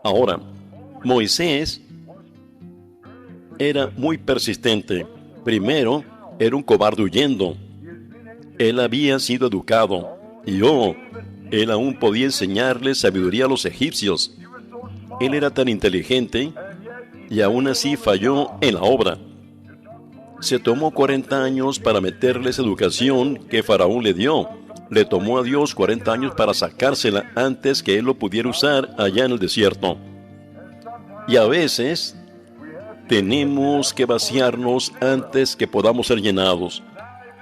Ahora, Moisés era muy persistente. Primero, era un cobarde huyendo. Él había sido educado y él aún podía enseñarle sabiduría a los egipcios. Él era tan inteligente y aún así falló en la obra. Se tomó 40 años para meterles educación que Faraón le dio. Le tomó a Dios 40 años para sacársela antes que él lo pudiera usar allá en el desierto. Y a veces tenemos que vaciarnos antes que podamos ser llenados.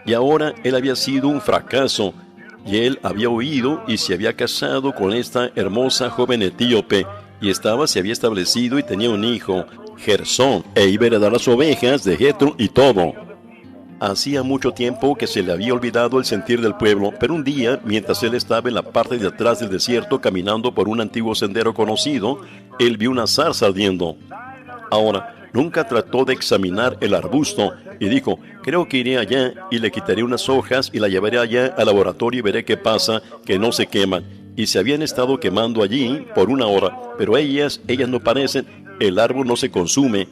Y ahora él había sido un fracaso, y él había huido y se había casado con esta hermosa joven etíope, y se había establecido y tenía un hijo, Gersón, e iba a heredar las ovejas de Jetro y todo. Hacía mucho tiempo que se le había olvidado el sentir del pueblo, pero un día, mientras él estaba en la parte de atrás del desierto caminando por un antiguo sendero conocido, él vio una zarza ardiendo. Ahora, nunca trató de examinar el arbusto y dijo, creo que iré allá y le quitaré unas hojas y la llevaré allá al laboratorio y veré qué pasa, que no se queman. Y se habían estado quemando allí por 1 hora, pero ellas no parecen, el árbol no se consume.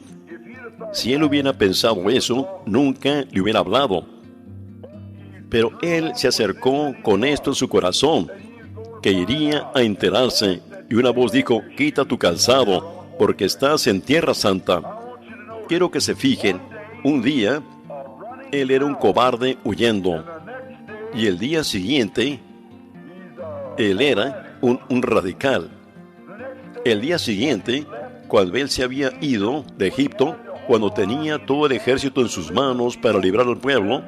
Si él hubiera pensado eso, nunca le hubiera hablado. Pero él se acercó con esto en su corazón, que iría a enterarse, y una voz dijo, quita tu calzado, porque estás en tierra santa. Quiero que se fijen, un día, él era un cobarde huyendo, y el día siguiente, él era un radical. El día siguiente, cuando él se había ido de Egipto, cuando tenía todo el ejército en sus manos para librar al pueblo,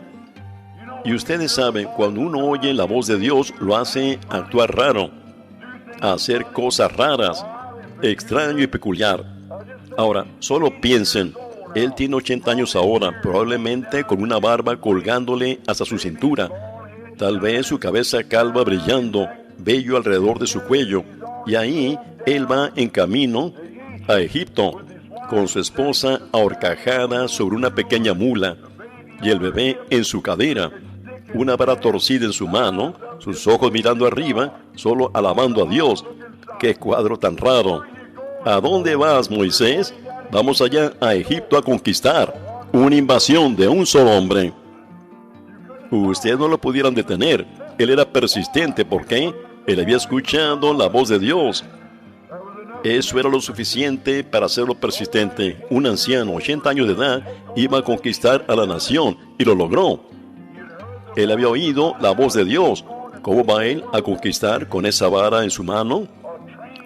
y ustedes saben, cuando uno oye la voz de Dios, lo hace actuar raro, hacer cosas raras, extraño y peculiar. Ahora, solo piensen, él tiene 80 años ahora, probablemente con una barba colgándole hasta su cintura, tal vez su cabeza calva brillando, vello alrededor de su cuello, y ahí él va en camino a Egipto, con su esposa ahorcajada sobre una pequeña mula, y el bebé en su cadera, una vara torcida en su mano, sus ojos mirando arriba, solo alabando a Dios. ¡Qué cuadro tan raro! ¿A dónde vas, Moisés? Vamos allá a Egipto a conquistar. Una invasión de un solo hombre. Ustedes no lo pudieran detener. Él era persistente. ¿Por qué? Él había escuchado la voz de Dios. Eso era lo suficiente para hacerlo persistente. Un anciano, 80 años de edad, iba a conquistar a la nación y lo logró. Él había oído la voz de Dios. ¿Cómo va él a conquistar con esa vara en su mano?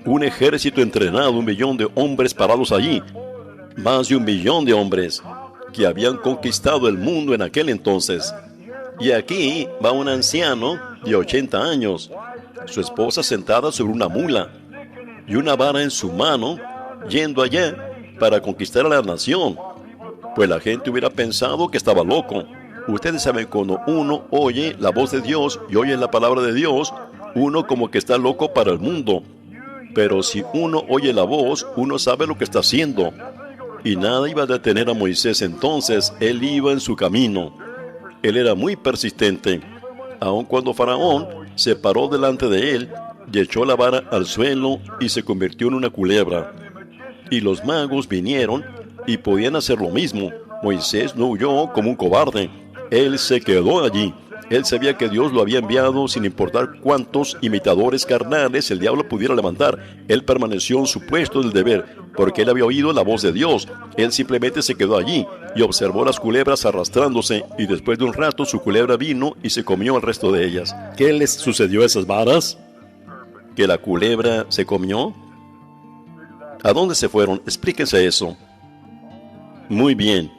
Un ejército entrenado, 1 millón de hombres parados allí. Más de 1 millón de hombres que habían conquistado el mundo en aquel entonces. Y aquí va un anciano de 80 años, su esposa sentada sobre una mula y una vara en su mano, yendo allá para conquistar a la nación. Pues la gente hubiera pensado que estaba loco. Ustedes saben, cuando uno oye la voz de Dios y oye la palabra de Dios, uno como que está loco para el mundo. Pero si uno oye la voz, uno sabe lo que está haciendo. Y nada iba a detener a Moisés entonces, él iba en su camino. Él era muy persistente. Aun cuando Faraón se paró delante de él y echó la vara al suelo y se convirtió en una culebra. Y los magos vinieron y podían hacer lo mismo. Moisés no huyó como un cobarde. Él se quedó allí. Él sabía que Dios lo había enviado sin importar cuántos imitadores carnales el diablo pudiera levantar. Él permaneció en su puesto del deber, porque él había oído la voz de Dios. Él simplemente se quedó allí y observó las culebras arrastrándose, y después de un rato su culebra vino y se comió al resto de ellas. ¿Qué les sucedió a esas varas? ¿Que la culebra se comió? ¿A dónde se fueron? Explíquense eso. Muy bien.